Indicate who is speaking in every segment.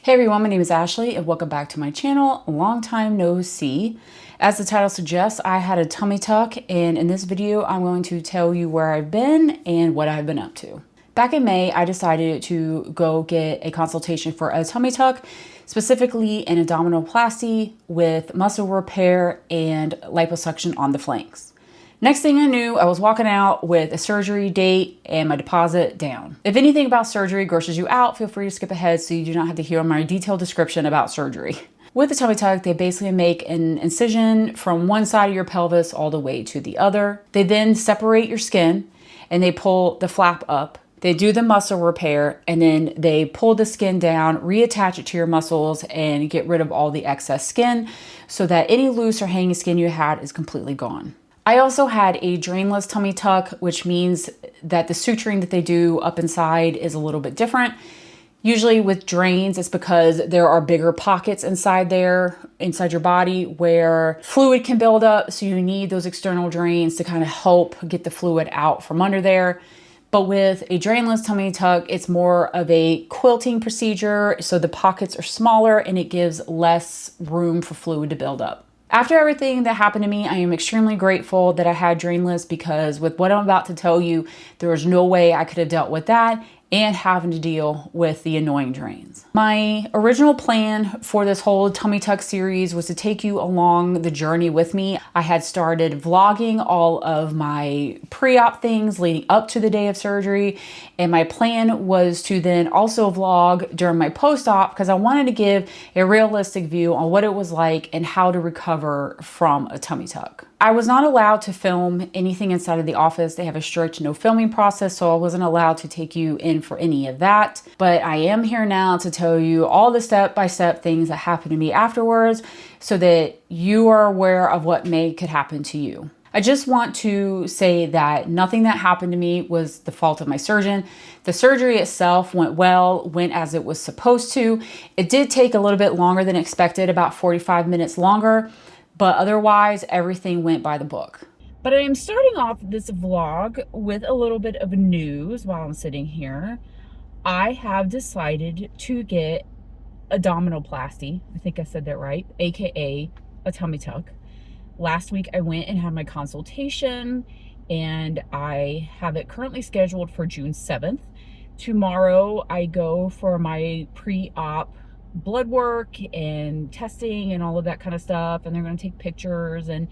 Speaker 1: Hey everyone, my name is Ashley and welcome back to my channel. Long time no see. As the title suggests, I had a tummy tuck, and in this video I'm going to tell you where I've been and what I've been up to. Back in May, I decided to go get a consultation for a tummy tuck, specifically an abdominoplasty with muscle repair and liposuction on the flanks. Next thing I knew, I was walking out with a surgery date and my deposit down. If anything about surgery grosses you out, feel free to skip ahead so you do not have to hear my detailed description about surgery. With the tummy tuck, they basically make an incision from one side of your pelvis all the way to the other. They then separate your skin and they pull the flap up. They do the muscle repair and then they pull the skin down, reattach it to your muscles and get rid of all the excess skin so that any loose or hanging skin you had is completely gone. I also had a drainless tummy tuck, which means that the suturing that they do up inside is a little bit different. Usually with drains, it's because there are bigger pockets inside there, inside your body, where fluid can build up. So you need those external drains to kind of help get the fluid out from under there. But with a drainless tummy tuck, it's more of a quilting procedure. So the pockets are smaller and it gives less room for fluid to build up. After everything that happened to me, I am extremely grateful that I had drainless, because with what I'm about to tell you, there was no way I could have dealt with that and having to deal with the annoying drains. My original plan for this whole tummy tuck series was to take you along the journey with me. I had started vlogging all of my pre-op things leading up to the day of surgery, and my plan was to then also vlog during my post-op because I wanted to give a realistic view on what it was like and how to recover from a tummy tuck. I was not allowed to film anything inside of the office. They have a strict no filming process, so I wasn't allowed to take you in for any of that. But I am here now to tell you all the step-by-step things that happened to me afterwards so that you are aware of what could happen to you. I just want to say that nothing that happened to me was the fault of my surgeon. The surgery itself went well, went as it was supposed to. It did take a little bit longer than expected, about 45 minutes longer. But otherwise, everything went by the book. But I am starting off this vlog with a little bit of news while I'm sitting here. I have decided to get abdominoplasty. I think I said that right, aka a tummy tuck. Last week I went and had my consultation and I have it currently scheduled for June 7th. Tomorrow I go for my pre-op blood work and testing and all of that kind of stuff, and they're going to take pictures and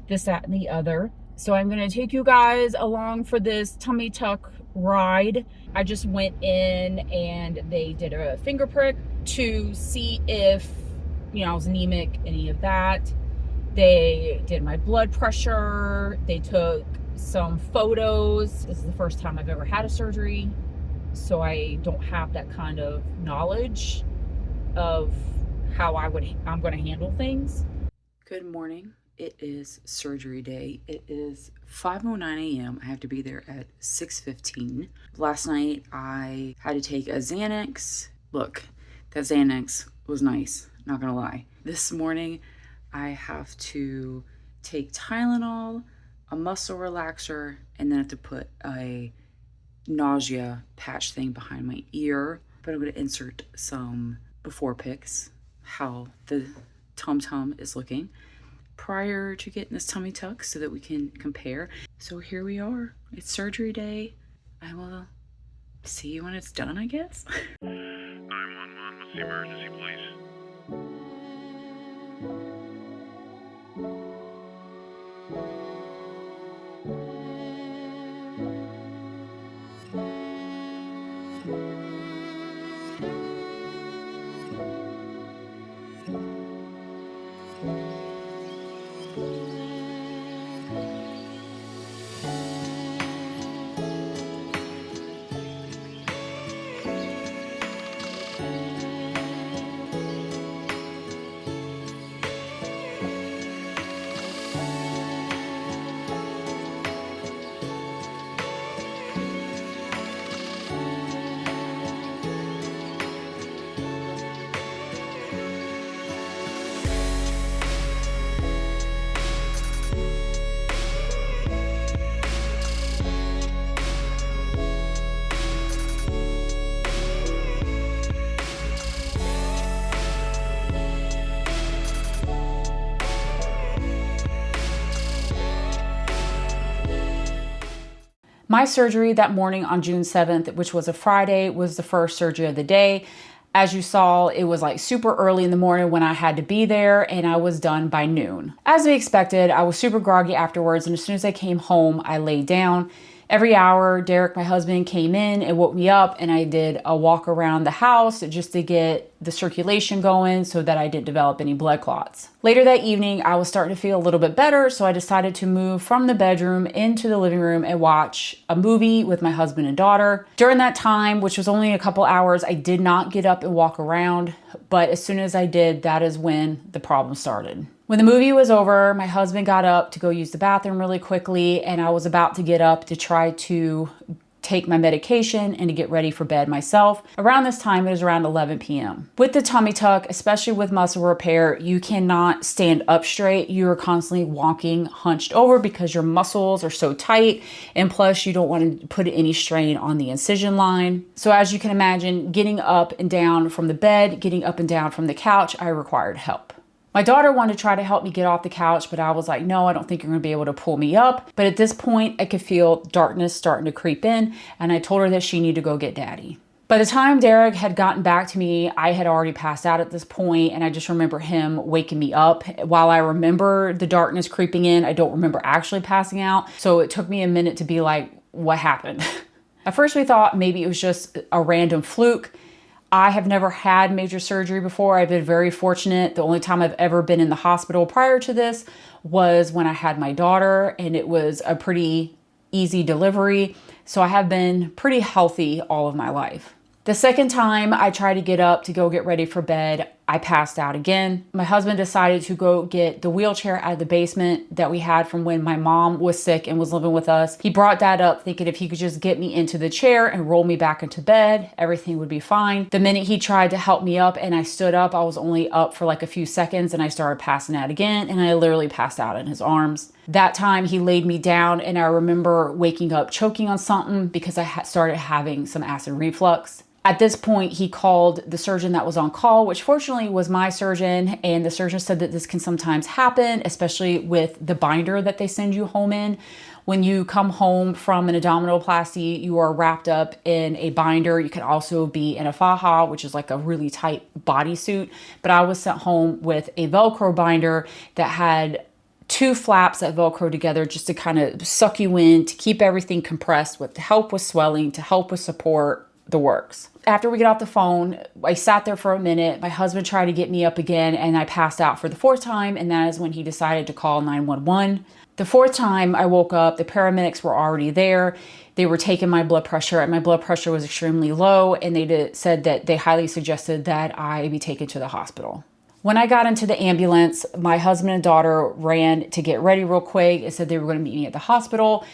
Speaker 1: this, that, and the other. So I'm going to take you guys along for this tummy tuck ride. I just went in and they did a finger prick to see if, I was anemic, any of that. They did my blood pressure. They took some photos. This is the first time I've ever had a surgery, so I don't have that kind of knowledge of how I'm going to handle things. Good morning. It is surgery day. It is 5:09 a.m. I have to be there at 6:15. Last night I had to take a Xanax. Look, that Xanax was nice, not gonna lie. This morning I have to take Tylenol, a muscle relaxer, and then I have to put a nausea patch thing behind my ear. But I'm going to insert some before pics, how the tum-tum is looking prior to getting this tummy tuck so that we can compare. So here we are. It's surgery day. I will see you when it's done, I guess.
Speaker 2: 911, what's the emergency, please?
Speaker 1: My surgery that morning on June 7th, which was a Friday, was the first surgery of the day. As you saw, it was like super early in the morning when I had to be there, and I was done by noon. As we expected, I was super groggy afterwards, and as soon as I came home, I laid down. Every hour, Derek, my husband, came in and woke me up, and I did a walk around the house just to get the circulation going so that I didn't develop any blood clots. Later that evening, I was starting to feel a little bit better, so I decided to move from the bedroom into the living room and watch a movie with my husband and daughter. During that time, which was only a couple hours, I did not get up and walk around, but as soon as I did, that is when the problem started. When the movie was over, my husband got up to go use the bathroom really quickly, and I was about to get up to try to take my medication and to get ready for bed myself. Around this time, it was around 11 p.m. With the tummy tuck, especially with muscle repair, you cannot stand up straight. You are constantly walking hunched over because your muscles are so tight, and plus you don't want to put any strain on the incision line. So as you can imagine, getting up and down from the bed, getting up and down from the couch, I required help. My daughter wanted to try to help me get off the couch, but I was like, no, I don't think you're going to be able to pull me up. But at this point, I could feel darkness starting to creep in, and I told her that she needed to go get daddy. By the time Derek had gotten back to me, I had already passed out at this point, and I just remember him waking me up. While I remember the darkness creeping in, I don't remember actually passing out. So it took me a minute to be like, what happened? At first, we thought maybe it was just a random fluke. I have never had major surgery before. I've been very fortunate. The only time I've ever been in the hospital prior to this was when I had my daughter, and it was a pretty easy delivery. So I have been pretty healthy all of my life. The second time I tried to get up to go get ready for bed, I passed out again. My husband decided to go get the wheelchair out of the basement that we had from when my mom was sick and was living with us. He brought that up thinking if he could just get me into the chair and roll me back into bed, everything would be fine. The minute he tried to help me up and I stood up, I was only up for like a few seconds and I started passing out again, and I literally passed out in his arms. That time he laid me down, and I remember waking up choking on something because I started having some acid reflux. At this point, he called the surgeon that was on call, which fortunately was my surgeon, and the surgeon said that this can sometimes happen, especially with the binder that they send you home in. When you come home from an abdominoplasty, you are wrapped up in a binder. You can also be in a faja, which is like a really tight bodysuit, but I was sent home with a Velcro binder that had 2 flaps that Velcro together just to kind of suck you in, to keep everything compressed, to help with swelling, to help with support, the works. After we get off the phone, I sat there for a minute. My husband tried to get me up again, and I passed out for the 4th time, and that is when he decided to call 911. The 4th time I woke up, the paramedics were already there. They were taking my blood pressure, and my blood pressure was extremely low, and they said that they highly suggested that I be taken to the hospital. When I got into the ambulance, my husband and daughter ran to get ready real quick and said they were going to meet me at the hospital.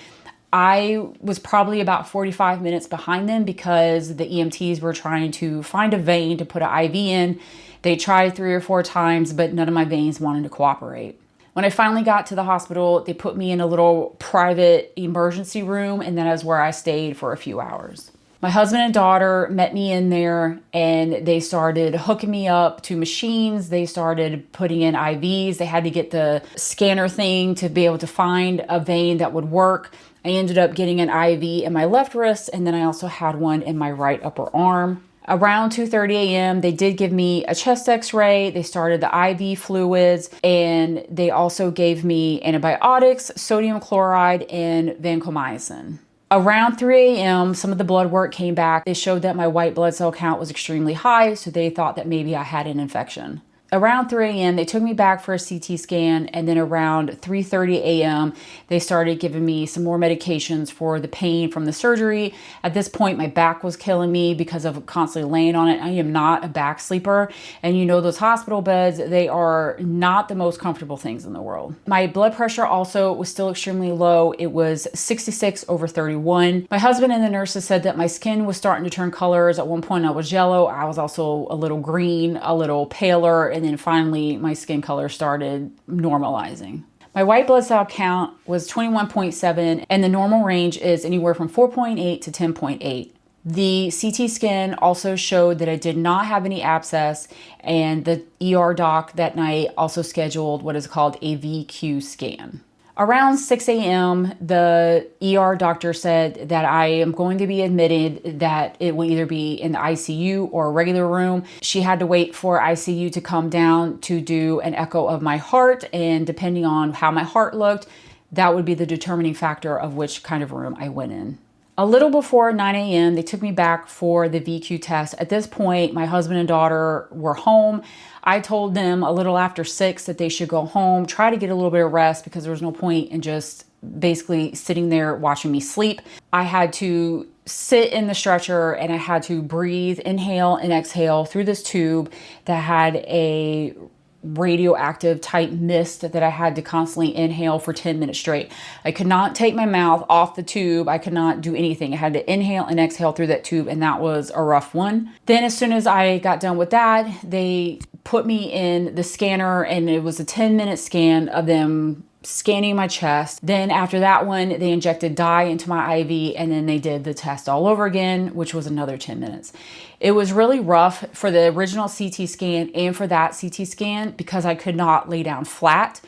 Speaker 1: I was probably about 45 minutes behind them because the EMTs were trying to find a vein to put an IV in. They tried 3 or 4 times, but none of my veins wanted to cooperate. When I finally got to the hospital, they put me in a little private emergency room, and that is where I stayed for a few hours. My husband and daughter met me in there, and they started hooking me up to machines. They started putting in IVs. They had to get the scanner thing to be able to find a vein that would work. I ended up getting an IV in my left wrist, and then I also had one in my right upper arm. Around 2:30 a.m., they did give me a chest x-ray. They started the IV fluids, and they also gave me antibiotics, sodium chloride, and vancomycin. Around 3 a.m., some of the blood work came back. They showed that my white blood cell count was extremely high, so they thought that maybe I had an infection. Around 3 a.m., they took me back for a CT scan, and then around 3:30 a.m., they started giving me some more medications for the pain from the surgery. At this point, my back was killing me because of constantly laying on it. I am not a back sleeper, and you know those hospital beds, they are not the most comfortable things in the world. My blood pressure also was still extremely low. It was 66/31. My husband and the nurses said that my skin was starting to turn colors. At one point, I was yellow. I was also a little green, a little paler, and then finally my skin color started normalizing. My white blood cell count was 21.7, and the normal range is anywhere from 4.8 to 10.8. The CT scan also showed that I did not have any abscess, and the ER doc that night also scheduled what is called a VQ scan. Around 6 a.m., the ER doctor said that I am going to be admitted, that it will either be in the ICU or a regular room. She had to wait for ICU to come down to do an echo of my heart, and depending on how my heart looked, that would be the determining factor of which kind of room I went in. A little before 9 a.m., they took me back for the VQ test. At this point, my husband and daughter were home. I told them a little after 6 that they should go home, try to get a little bit of rest, because there was no point in just basically sitting there watching me sleep. I had to sit in the stretcher and I had to breathe, inhale and exhale through this tube that had a radioactive type mist that I had to constantly inhale for 10 minutes straight. I could not take my mouth off the tube. I could not do anything. I had to inhale and exhale through that tube, and that was a rough one. Then as soon as I got done with that, they put me in the scanner, and it was a 10-minute scan of them scanning my chest. Then after that one, they injected dye into my IV, and then they did the test all over again, which was another 10 minutes. It was really rough for the original CT scan and for that CT scan because I could not lay down flat.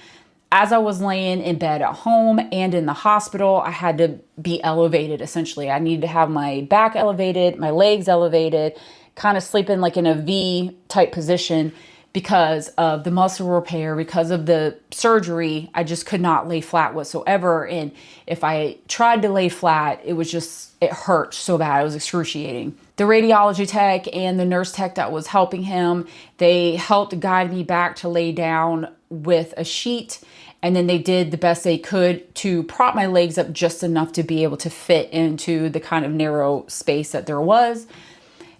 Speaker 1: As I was laying in bed at home and in the hospital, I had to be elevated essentially. I needed to have my back elevated, my legs elevated, kind of sleeping like in a V type position because of the muscle repair, because of the surgery. I just could not lay flat whatsoever. And if I tried to lay flat, it hurt so bad. It was excruciating. The radiology tech and the nurse tech that was helping him, they helped guide me back to lay down with a sheet. And then they did the best they could to prop my legs up just enough to be able to fit into the kind of narrow space that there was.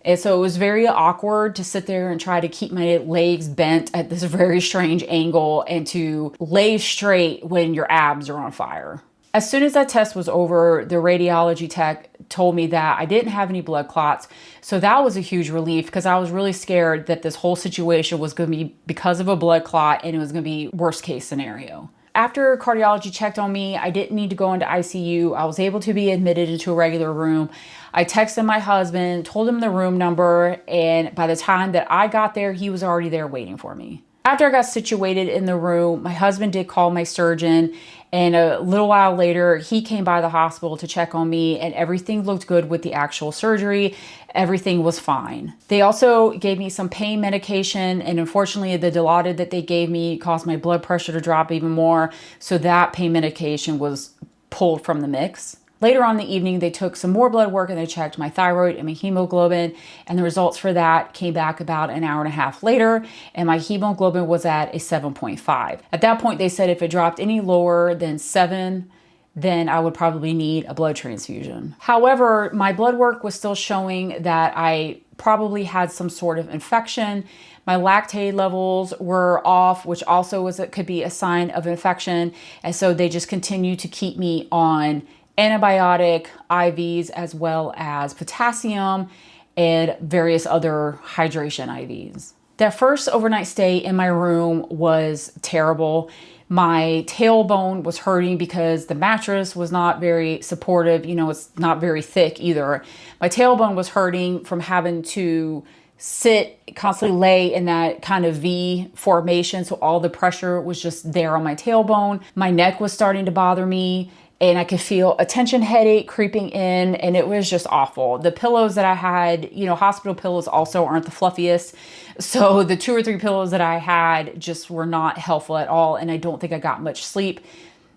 Speaker 1: And so it was very awkward to sit there and try to keep my legs bent at this very strange angle and to lay straight when your abs are on fire. As soon as that test was over, the radiology tech told me that I didn't have any blood clots. So that was a huge relief because I was really scared that this whole situation was going to be because of a blood clot and it was going to be worst case scenario. After cardiology checked on me, I didn't need to go into ICU. I was able to be admitted into a regular room. I texted my husband, told him the room number, and by the time that I got there, he was already there waiting for me. After I got situated in the room, my husband did call my surgeon, and a little while later, he came by the hospital to check on me, and everything looked good with the actual surgery. Everything was fine. They also gave me some pain medication, and unfortunately, the Dilaudid that they gave me caused my blood pressure to drop even more, so that pain medication was pulled from the mix. Later on in the evening, they took some more blood work and they checked my thyroid and my hemoglobin, and the results for that came back about an hour and a half later, and my hemoglobin was at a 7.5. At that point, they said if it dropped any lower than 7, then I would probably need a blood transfusion. However, my blood work was still showing that I probably had some sort of infection. My lactate levels were off, which also could be a sign of infection, and so they just continued to keep me on antibiotic IVs as well as potassium and various other hydration IVs. That first overnight stay in my room was terrible. My tailbone was hurting because the mattress was not very supportive. You know, it's not very thick either. My tailbone was hurting from having to sit, constantly lay in that kind of V formation. So all the pressure was just there on my tailbone. My neck was starting to bother me, and I could feel a tension headache creeping in, and it was just awful. The pillows that I had, you know, hospital pillows also aren't the fluffiest. So the 2 or 3 pillows that I had just were not helpful at all, and I don't think I got much sleep.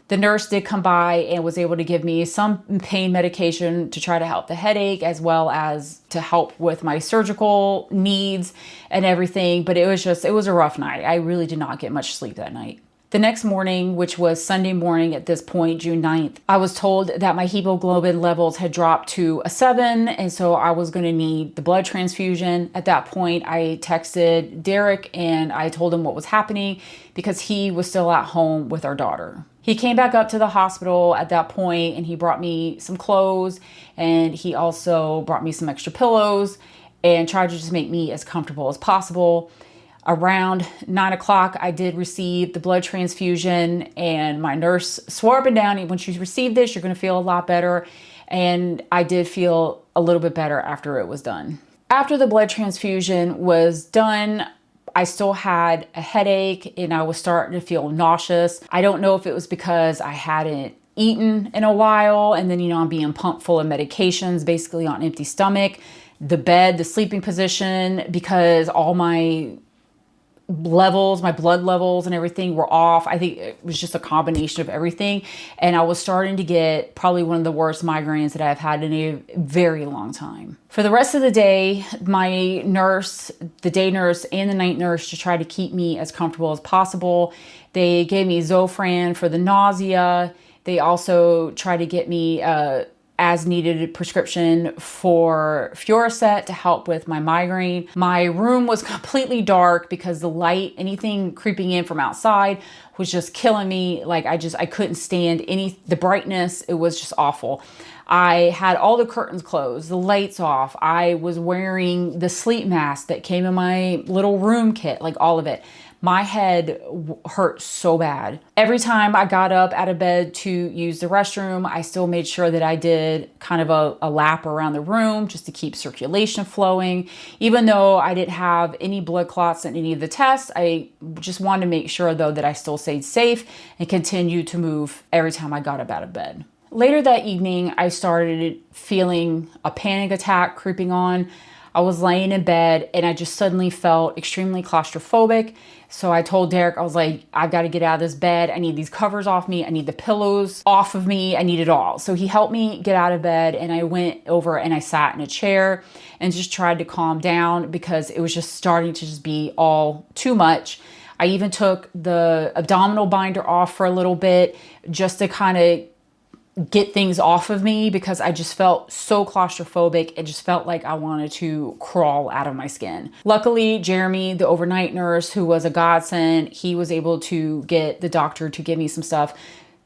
Speaker 1: The nurse did come by and was able to give me some pain medication to try to help the headache as well as to help with my surgical needs and everything. But it was a rough night. I really did not get much sleep that night. The next morning, which was Sunday morning at this point, June 9th, I was told that my hemoglobin levels had dropped to a 7, and so I was going to need the blood transfusion. At that point, I texted Derek and I told him what was happening because he was still at home with our daughter. He came back up to the hospital at that point and he brought me some clothes, and he also brought me some extra pillows and tried to just make me as comfortable as possible. Around 9 o'clock, I did receive the blood transfusion, and my nurse swore up and down, once you receive this, you're going to feel a lot better. And I did feel a little bit better after it was done. After the blood transfusion was done, I still had a headache and I was starting to feel nauseous. I don't know if it was because I hadn't eaten in a while, and then, I'm being pumped full of medications, basically on empty stomach. The bed, the sleeping position, because all my blood levels and everything were off. I think it was just a combination of everything. And I was starting to get probably one of the worst migraines that I've had in a very long time. For the rest of the day, my nurse, the day nurse and the night nurse, to try to keep me as comfortable as possible, they gave me Zofran for the nausea. They also tried to get me as needed prescription for Fioricet to help with my migraine. My room was completely dark because the light, anything creeping in from outside, was just killing me. Like I couldn't stand the brightness. It was just awful. I had all the curtains closed, the lights off. I was wearing the sleep mask that came in my little room kit, like all of it. My head hurt so bad. Every time I got up out of bed to use the restroom, I still made sure that I did kind of a lap around the room just to keep circulation flowing. Even though I didn't have any blood clots in any of the tests, I just wanted to make sure though that I still stayed safe and continued to move every time I got up out of bed. Later that evening, I started feeling a panic attack creeping on. I was laying in bed and I just suddenly felt extremely claustrophobic. So I told Derek, I was like, I've got to get out of this bed. I need these covers off me. I need the pillows off of me. I need it all. So he helped me get out of bed, and I went over and I sat in a chair and just tried to calm down because it was just starting to just be all too much. I even took the abdominal binder off for a little bit just to kind of get things off of me because I just felt so claustrophobic. It just felt like I wanted to crawl out of my skin. Luckily, Jeremy, the overnight nurse, who was a godsend, he was able to get the doctor to give me some stuff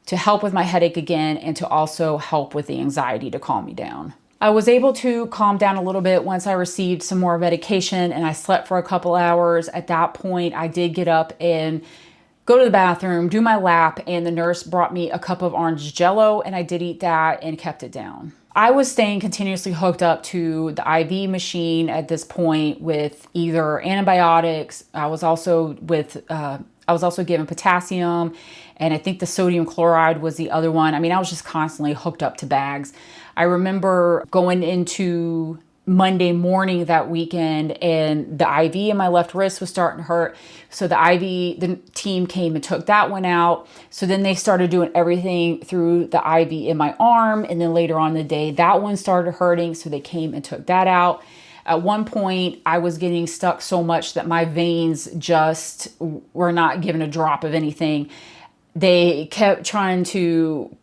Speaker 1: to help with my headache again and to also help with the anxiety to calm me down. I was able to calm down a little bit once I received some more medication and I slept for a couple hours. At that point, I did get up and go to the bathroom, do my lap, and the nurse brought me a cup of orange Jello, and I did eat that and kept it down. I was staying continuously hooked up to the IV machine at this point with either antibiotics. I was also given potassium, and I think the sodium chloride was the other one. I mean, I was just constantly hooked up to bags. I remember going into Monday morning that weekend and the IV in my left wrist was starting to hurt. So the team came and took that one out. So then they started doing everything through the IV in my arm. And then later on in the day, that one started hurting. So they came and took that out. At one point, I was getting stuck so much that my veins just were not given a drop of anything. They kept trying to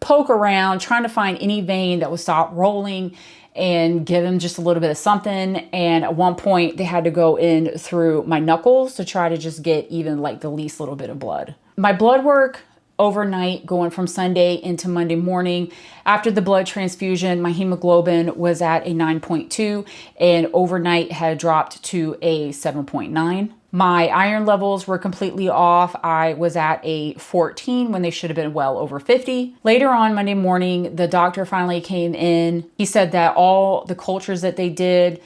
Speaker 1: poke around, trying to find any vein that would stop rolling and give him just a little bit of something. And at one point they had to go in through my knuckles to try to just get even like the least little bit of blood. My blood work overnight going from Sunday into Monday morning, after the blood transfusion, my hemoglobin was at a 9.2 and overnight had dropped to a 7.9. My iron levels were completely off. I was at a 14 when they should have been well over 50. Later on Monday morning, the doctor finally came in. He said that all the cultures that they did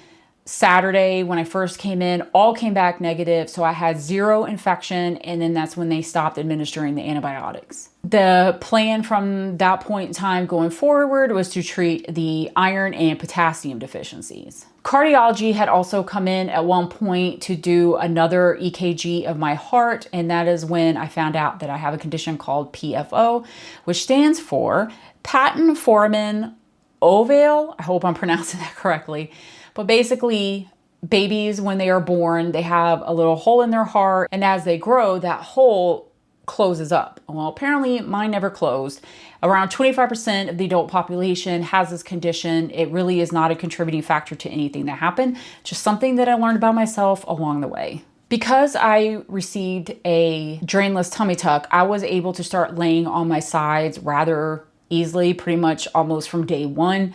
Speaker 1: Saturday when I first came in all came back negative. So I had zero infection, and then that's when they stopped administering the antibiotics. The plan from that point in time going forward was to treat the iron and potassium deficiencies. Cardiology had also come in at one point to do another EKG of my heart, and that is when I found out that I have a condition called PFO, which stands for patent foramen ovale. I hope I'm pronouncing that correctly. But basically, babies, when they are born, they have a little hole in their heart, and as they grow, that hole closes up. Well, apparently mine never closed. Around 25% of the adult population has this condition. It really is not a contributing factor to anything that happened, just something that I learned about myself along the way. Because I received a drainless tummy tuck, I was able to start laying on my sides rather easily, pretty much almost from day one.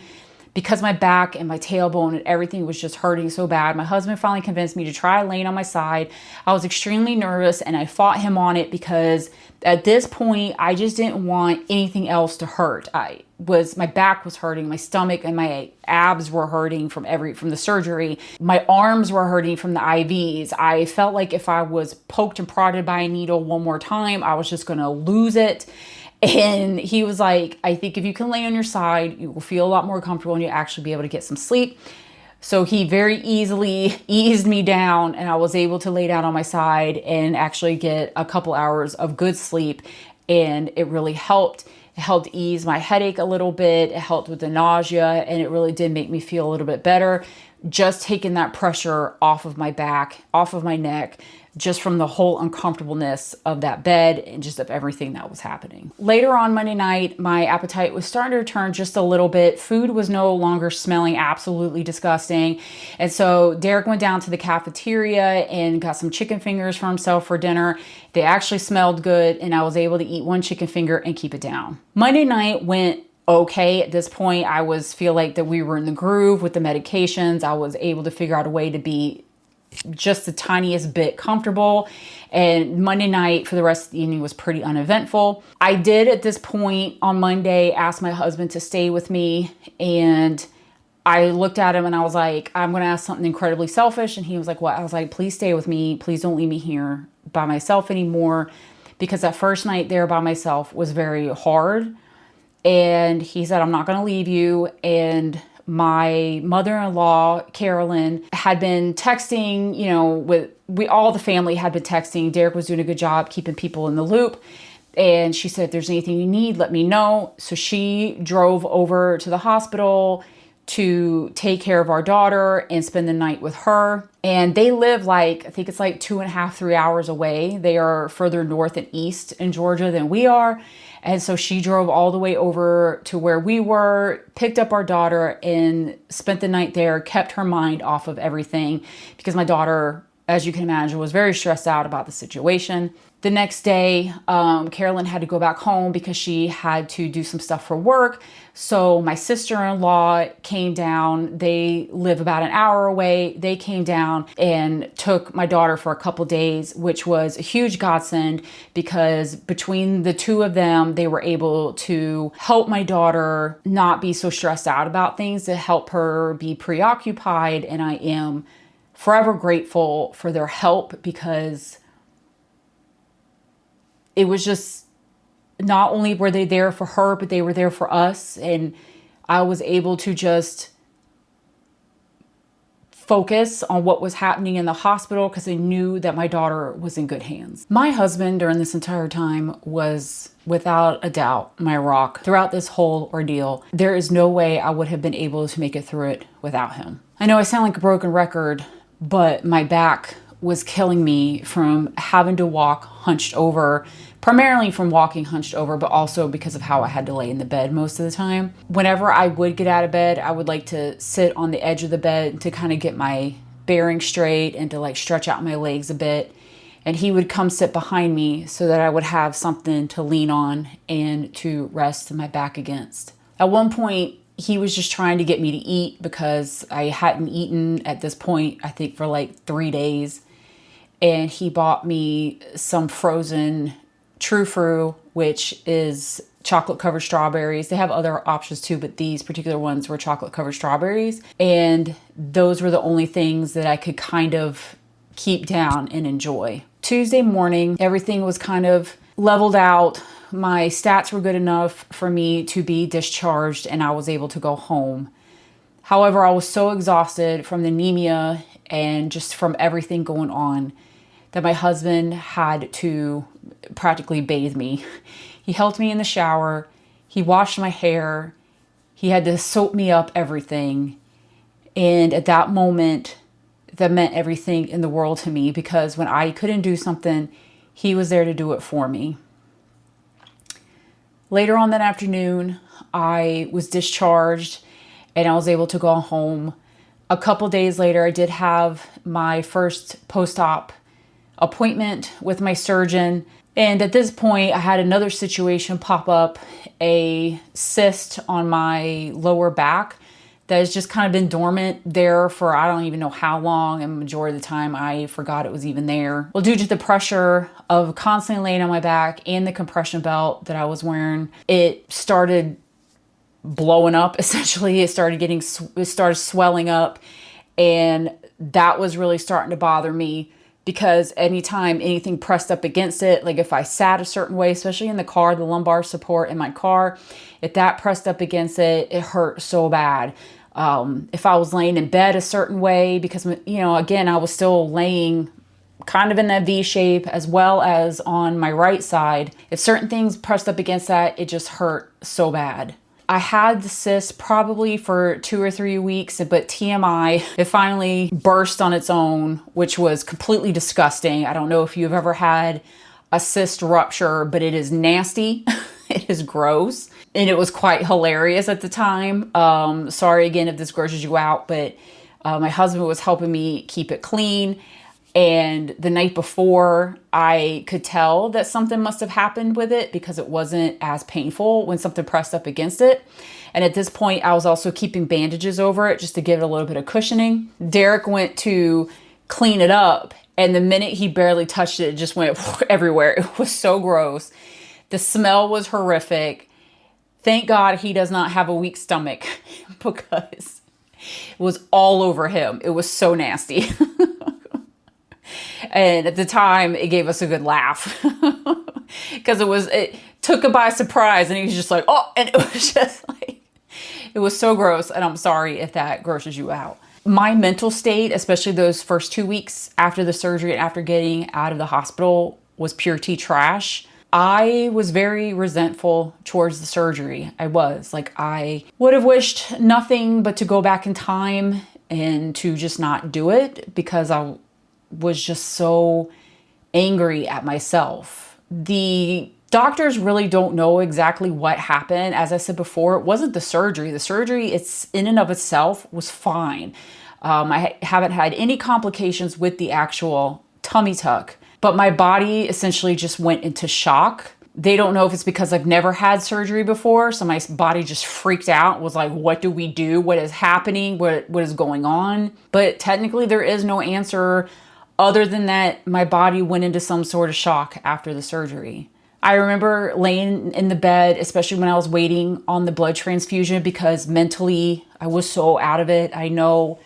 Speaker 1: because my back and my tailbone and everything was just hurting so bad. My husband finally convinced me to try laying on my side. I was extremely nervous and I fought him on it because at this point, I just didn't want anything else to hurt. My back was hurting, my stomach and my abs were hurting from the surgery. My arms were hurting from the IVs. I felt like if I was poked and prodded by a needle one more time, I was just going to lose it. And he was like, I think if you can lay on your side, you will feel a lot more comfortable and you'll actually be able to get some sleep. So he very easily eased me down and I was able to lay down on my side and actually get a couple hours of good sleep. And it really helped. It helped ease my headache a little bit. It helped with the nausea and it really did make me feel a little bit better. Just taking that pressure off of my back, off of my neck, just from the whole uncomfortableness of that bed and just of everything that was happening. Later on Monday night, my appetite was starting to return just a little bit. Food was no longer smelling absolutely disgusting. And so Derek went down to the cafeteria and got some chicken fingers for himself for dinner. They actually smelled good and I was able to eat one chicken finger and keep it down. Monday night went okay. At this point, feel like that we were in the groove with the medications. I was able to figure out a way to be just the tiniest bit comfortable. And Monday night for the rest of the evening was pretty uneventful. I did at this point on Monday ask my husband to stay with me. And I looked at him and I was like, I'm going to ask something incredibly selfish. And he was like, what? I was like, please stay with me. Please don't leave me here by myself anymore. Because that first night there by myself was very hard. And he said, I'm not going to leave you. And my mother-in-law, Carolyn, had been texting, all the family had been texting. Derek was doing a good job keeping people in the loop. And she said, if there's anything you need, let me know. So she drove over to the hospital to take care of our daughter and spend the night with her. And they live I think it's 2.5, 3 hours away. They are further north and east in Georgia than we are. And so she drove all the way over to where we were, picked up our daughter and spent the night there, kept her mind off of everything because my daughter, as you can imagine, was very stressed out about the situation. The next day, Carolyn had to go back home because she had to do some stuff for work. So my sister-in-law came down. They live about an hour away. They came down and took my daughter for a couple days, which was a huge godsend because between the two of them, they were able to help my daughter not be so stressed out about things, to help her be preoccupied. And I am forever grateful for their help because it was just, not only were they there for her, but they were there for us. And I was able to just focus on what was happening in the hospital because I knew that my daughter was in good hands. My husband during this entire time was without a doubt my rock throughout this whole ordeal. There is no way I would have been able to make it through it without him. I know I sound like a broken record, but my back was killing me from having to walk hunched over, primarily from walking hunched over, but also because of how I had to lay in the bed most of the time. Whenever I would get out of bed, I would like to sit on the edge of the bed to kind of get my bearing straight and to stretch out my legs a bit. And he would come sit behind me so that I would have something to lean on and to rest my back against. At one point, he was just trying to get me to eat because I hadn't eaten at this point, I think for 3 days. And he bought me some frozen True Fruit, which is chocolate covered strawberries. They have other options too, but these particular ones were chocolate covered strawberries. And those were the only things that I could kind of keep down and enjoy. Tuesday morning, everything was kind of leveled out. My stats were good enough for me to be discharged and I was able to go home. However, I was so exhausted from the anemia and just from everything going on that my husband had to practically bathe me. He helped me in the shower. He washed my hair. He had to soap me up everything. And at that moment, that meant everything in the world to me because when I couldn't do something, he was there to do it for me. Later on that afternoon, I was discharged and I was able to go home. A couple days later, I did have my first post-op appointment with my surgeon. And at this point, I had another situation pop up, a cyst on my lower back that has just kind of been dormant there for I don't even know how long, and the majority of the time I forgot it was even there. Well, due to the pressure of constantly laying on my back and the compression belt that I was wearing, it started blowing up. Essentially, it started swelling up, and that was really starting to bother me, because anytime anything pressed up against it, like if I sat a certain way, especially in the car, the lumbar support in my car, if that pressed up against it, it hurt so bad. If I was laying in bed a certain way, because, again, I was still laying kind of in that V shape as well as on my right side. If certain things pressed up against that, it just hurt so bad. I had the cyst probably for 2 or 3 weeks, but TMI, it finally burst on its own, which was completely disgusting. I don't know if you've ever had a cyst rupture, but it is nasty. It is gross. And it was quite hilarious at the time. Sorry again if this grosses you out, but my husband was helping me keep it clean. And the night before, I could tell that something must have happened with it, because it wasn't as painful when something pressed up against it. And at this point, I was also keeping bandages over it just to give it a little bit of cushioning. Derek went to clean it up, and the minute he barely touched it, it just went everywhere. It was so gross. The smell was horrific. Thank God he does not have a weak stomach, because it was all over him. It was so nasty. And at the time, it gave us a good laugh, because it took him by surprise, and he was just like, oh, and it was just like, it was so gross. And I'm sorry if that grosses you out. My mental state, especially those first 2 weeks after the surgery and after getting out of the hospital, was pure tea trash. I was very resentful towards the surgery. I would have wished nothing but to go back in time and to just not do it, because I was just so angry at myself. The doctors really don't know exactly what happened. As I said before, it wasn't the surgery. The surgery, it's in and of itself, was fine. I haven't had any complications with the actual tummy tuck, but my body essentially just went into shock. They don't know if it's because I've never had surgery before, so my body just freaked out, was like, what do we do? What is happening? What is going on? But technically there is no answer other than that my body went into some sort of shock after the surgery. I remember laying in the bed, especially when I was waiting on the blood transfusion, because mentally I was so out of it. I know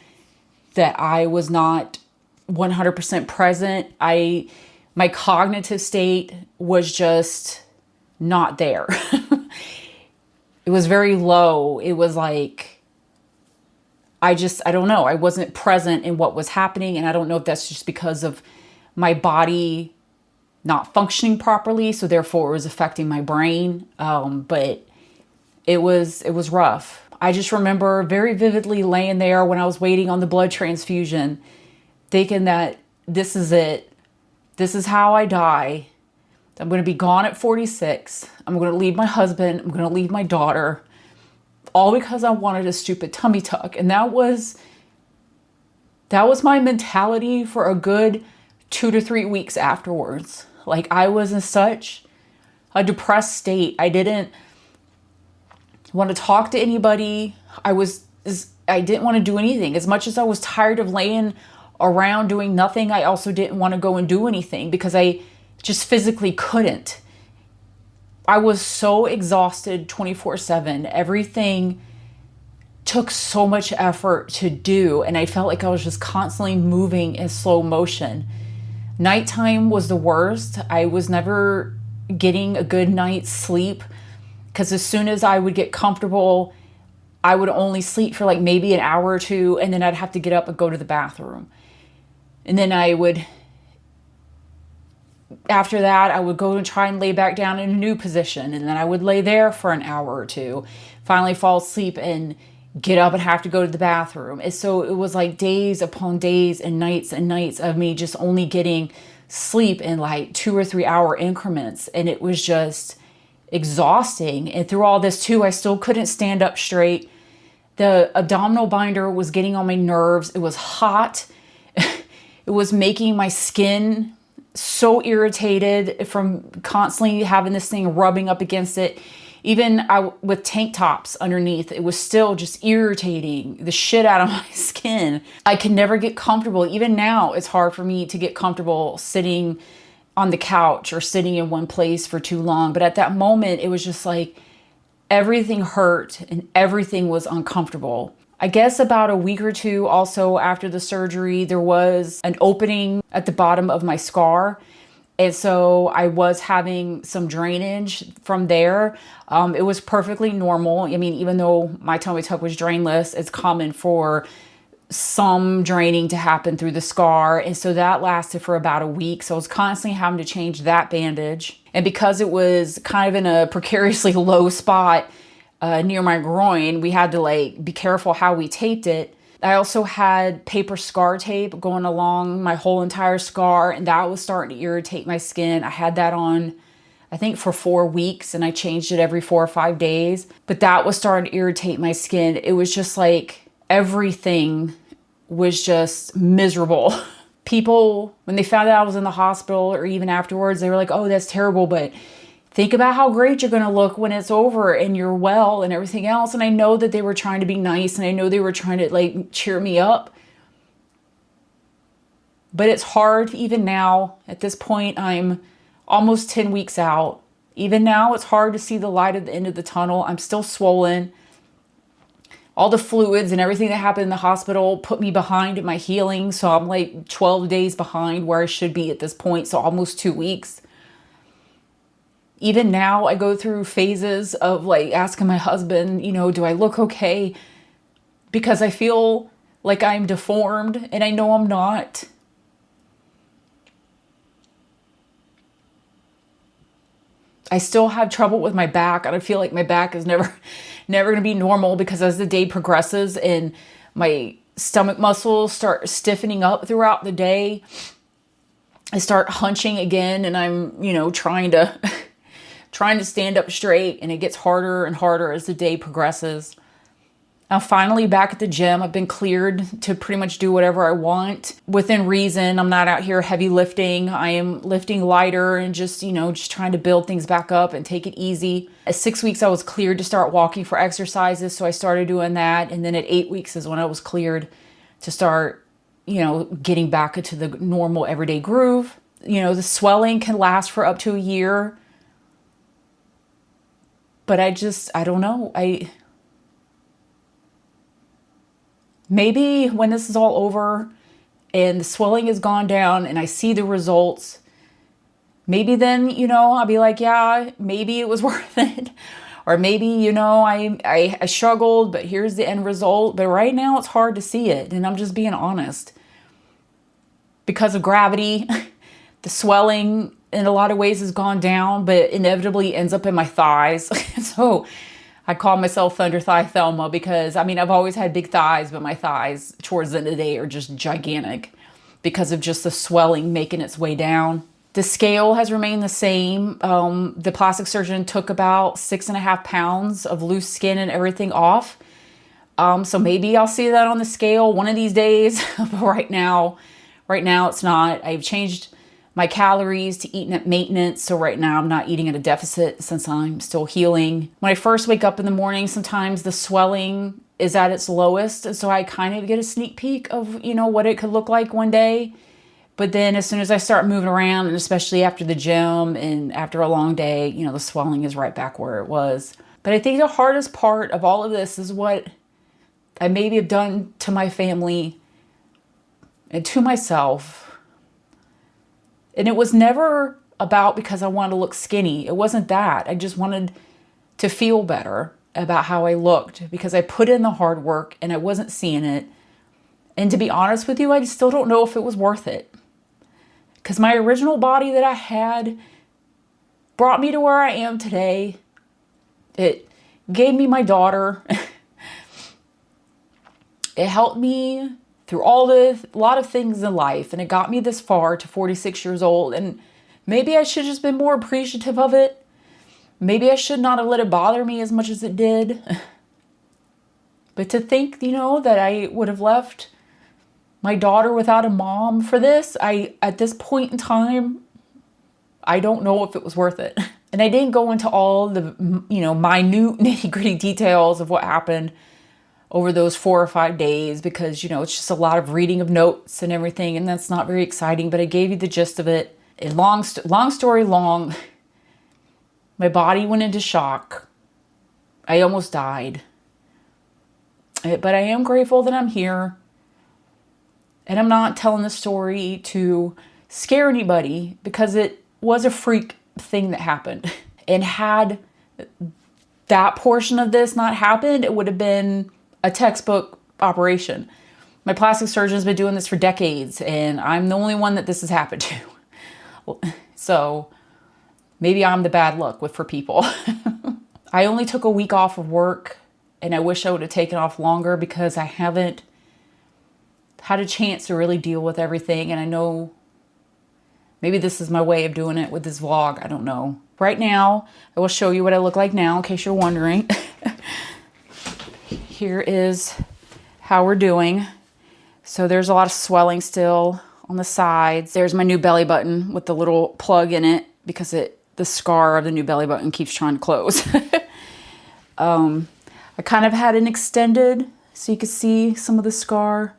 Speaker 1: that I was not 100% present. My cognitive state was just not there. It was very low. It was like, I don't know. I wasn't present in what was happening. And I don't know if that's just because of my body not functioning properly, so therefore it was affecting my brain. But it was rough. I just remember very vividly laying there when I was waiting on the blood transfusion, thinking that this is it. This is how I die. I'm going to be gone at 46. I'm going to leave my husband. I'm going to leave my daughter. All because I wanted a stupid tummy tuck. And that was my mentality for a good 2 to 3 weeks afterwards. Like, I was in such a depressed state. I didn't want to talk to anybody. I didn't want to do anything. As much as I was tired of laying around doing nothing, I also didn't want to go and do anything, because I just physically couldn't. I was so exhausted 24/7. Everything took so much effort to do, and I felt like I was just constantly moving in slow motion. Nighttime was the worst. I was never getting a good night's sleep, because as soon as I would get comfortable, I would only sleep for like maybe an hour or two, and then I'd have to get up and go to the bathroom. And then after that, I would go and try and lay back down in a new position. And then I would lay there for an hour or two, finally fall asleep and get up and have to go to the bathroom. And so it was like days upon days and nights of me just only getting sleep in like 2 or 3 hour increments. And it was just exhausting. And through all this too, I still couldn't stand up straight. The abdominal binder was getting on my nerves. It was hot. It was making my skin so irritated from constantly having this thing rubbing up against it. Even with tank tops underneath, it was still just irritating the shit out of my skin. I could never get comfortable. Even now, it's hard for me to get comfortable sitting on the couch or sitting in one place for too long. But at that moment, it was just like everything hurt and everything was uncomfortable. I guess about a week or two also after the surgery, there was an opening at the bottom of my scar. And so I was having some drainage from there. It was perfectly normal. I mean, even though my tummy tuck was drainless, it's common for some draining to happen through the scar. And so that lasted for about a week. So I was constantly having to change that bandage. And because it was kind of in a precariously low spot near my groin, we had to like be careful how we taped it. I also had paper scar tape going along my whole entire scar, and that was starting to irritate my skin. I had that on, I think, for 4 weeks, and I changed it every 4 or 5 days. But that was starting to irritate my skin. It was just like everything was just miserable. People, when they found out I was in the hospital or even afterwards, they were like, oh, that's terrible, but think about how great you're going to look when it's over and you're well and everything else. And I know that they were trying to be nice, and I know they were trying to like cheer me up. But it's hard even now. At this point, I'm almost 10 weeks out. Even now, it's hard to see the light at the end of the tunnel. I'm still swollen. All the fluids and everything that happened in the hospital put me behind in my healing. So I'm like 12 days behind where I should be at this point. So almost 2 weeks. Even now, I go through phases of like asking my husband, you know, do I look okay? Because I feel like I'm deformed, and I know I'm not. I still have trouble with my back, and I feel like my back is never going to be normal, because as the day progresses and my stomach muscles start stiffening up throughout the day, I start hunching again, and I'm, you know, trying to stand up straight, and it gets harder and harder as the day progresses. I'm finally back at the gym. I've been cleared to pretty much do whatever I want within reason. I'm not out here heavy lifting. I am lifting lighter and just, you know, just trying to build things back up and take it easy. At 6 weeks, I was cleared to start walking for exercises. So I started doing that. And then at 8 weeks is when I was cleared to start, you know, getting back into the normal everyday groove. You know, the swelling can last for up to a year. But I don't know. Maybe when this is all over and the swelling has gone down and I see the results, maybe then, you know, I'll be like, yeah, maybe it was worth it. Or maybe, you know, I struggled, but here's the end result. But right now it's hard to see it. And I'm just being honest. Because of gravity, the swelling in a lot of ways has gone down, but inevitably ends up in my thighs. So I call myself Thunder Thigh Thelma, because I mean, I've always had big thighs, but my thighs towards the end of the day are just gigantic because of just the swelling making its way down. The scale has remained the same. The plastic surgeon took about 6.5 pounds of loose skin and everything off. So maybe I'll see that on the scale one of these days. But right now it's not. I've changed my calories to eating at maintenance. So right now I'm not eating at a deficit since I'm still healing. When I first wake up in the morning, sometimes the swelling is at its lowest. And so I kind of get a sneak peek of, you know, what it could look like one day. But then as soon as I start moving around, and especially after the gym and after a long day, you know, the swelling is right back where it was. But I think the hardest part of all of this is what I maybe have done to my family and to myself. And it was never about because I wanted to look skinny. It wasn't that. I just wanted to feel better about how I looked, because I put in the hard work and I wasn't seeing it. And to be honest with you, I still don't know if it was worth it. Because my original body that I had brought me to where I am today. It gave me my daughter. It helped me through a lot of things in life, and it got me this far to 46 years old. And maybe I should have just been more appreciative of it. Maybe I should not have let it bother me as much as it did. But to think, you know, that I would have left my daughter without a mom for this, at this point in time, I don't know if it was worth it. And I didn't go into all the, minute nitty gritty details of what happened over those 4 or 5 days because, it's just a lot of reading of notes and everything. And that's not very exciting, but I gave you the gist of it. And long story long, my body went into shock. I almost died. But I am grateful that I'm here. And I'm not telling the story to scare anybody because it was a freak thing that happened. And had that portion of this not happened, it would have been a textbook operation. My plastic surgeon's been doing this for decades, and I'm the only one that this has happened to. So maybe I'm the bad luck for people. I only took a week off of work, and I wish I would have taken off longer because I haven't had a chance to really deal with everything. And I know maybe this is my way of doing it with this vlog. I don't know. Right now, I will show you what I look like now in case you're wondering. Here is how we're doing. So there's a lot of swelling still on the sides. There's my new belly button with the little plug in it because the scar of the new belly button keeps trying to close. I kind of had an extended, so you can see some of the scar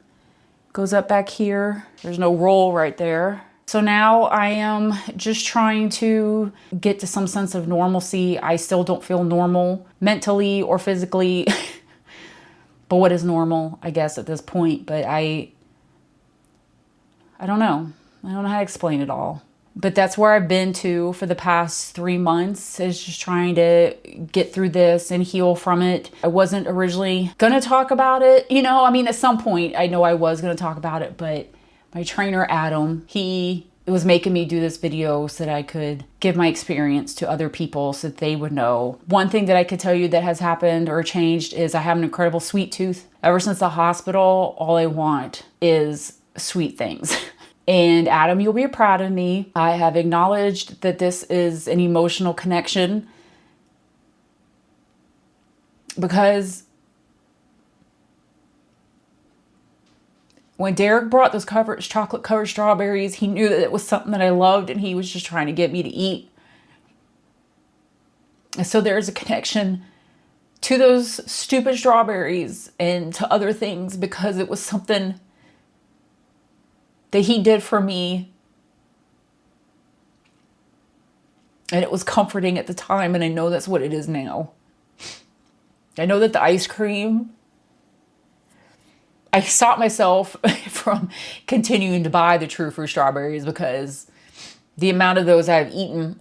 Speaker 1: goes up back here. There's no roll right there. So now I am just trying to get to some sense of normalcy. I still don't feel normal mentally or physically. But what is normal, I guess, at this point? But I don't know. I don't know how to explain it all. But that's where I've been to for the past 3 months, is just trying to get through this and heal from it. I wasn't originally going to talk about it. At some point, I know I was going to talk about it. But my trainer, Adam, he was making me do this video so that I could give my experience to other people so that they would know. One thing that I could tell you that has happened or changed is I have an incredible sweet tooth. Ever since the hospital, all I want is sweet things. And Adam, you'll be proud of me. I have acknowledged that this is an emotional connection because when Derek brought those chocolate covered strawberries, he knew that it was something that I loved and he was just trying to get me to eat. And so there's a connection to those stupid strawberries and to other things because it was something that he did for me. And it was comforting at the time, and I know that's what it is now. I know that the ice cream, I stopped myself from continuing to buy the True Fruit strawberries because the amount of those I've eaten,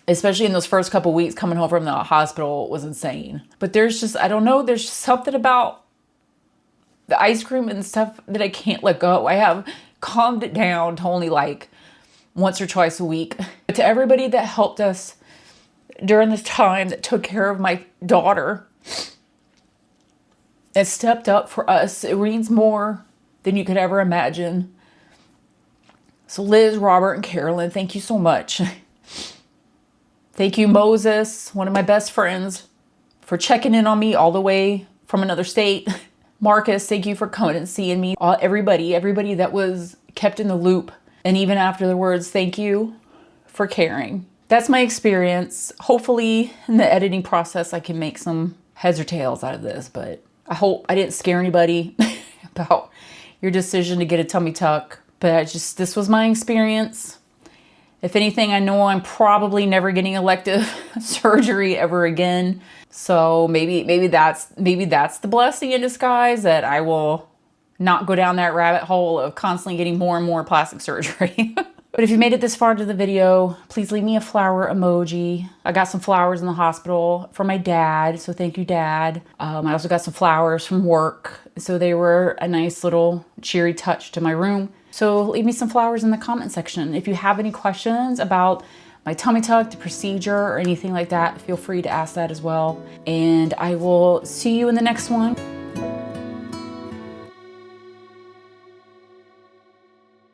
Speaker 1: especially in those first couple weeks coming home from the hospital, was insane. But there's just, I don't know, there's just something about the ice cream and stuff that I can't let go. I have calmed it down to only like once or twice a week. But to everybody that helped us during this time, that took care of my daughter and stepped up for us, it means more than you could ever imagine. So Liz, Robert, and Carolyn, thank you so much. Thank you, Moses, one of my best friends, for checking in on me all the way from another state. Marcus, thank you for coming and seeing me. Everybody that was kept in the loop. And even afterwards, thank you for caring. That's my experience. Hopefully in the editing process, I can make some heads or tails out of this, but I hope I didn't scare anybody about your decision to get a tummy tuck. But this was my experience. If anything, I know I'm probably never getting elective surgery ever again. So maybe that's the blessing in disguise, that I will not go down that rabbit hole of constantly getting more and more plastic surgery. But if you made it this far into the video, please leave me a flower emoji. I got some flowers in the hospital for my dad, so thank you, Dad. I also got some flowers from work, so they were a nice little cheery touch to my room. So leave me some flowers in the comment section. If you have any questions about my tummy tuck, the procedure, or anything like that, feel free to ask that as well. And I will see you in the next one.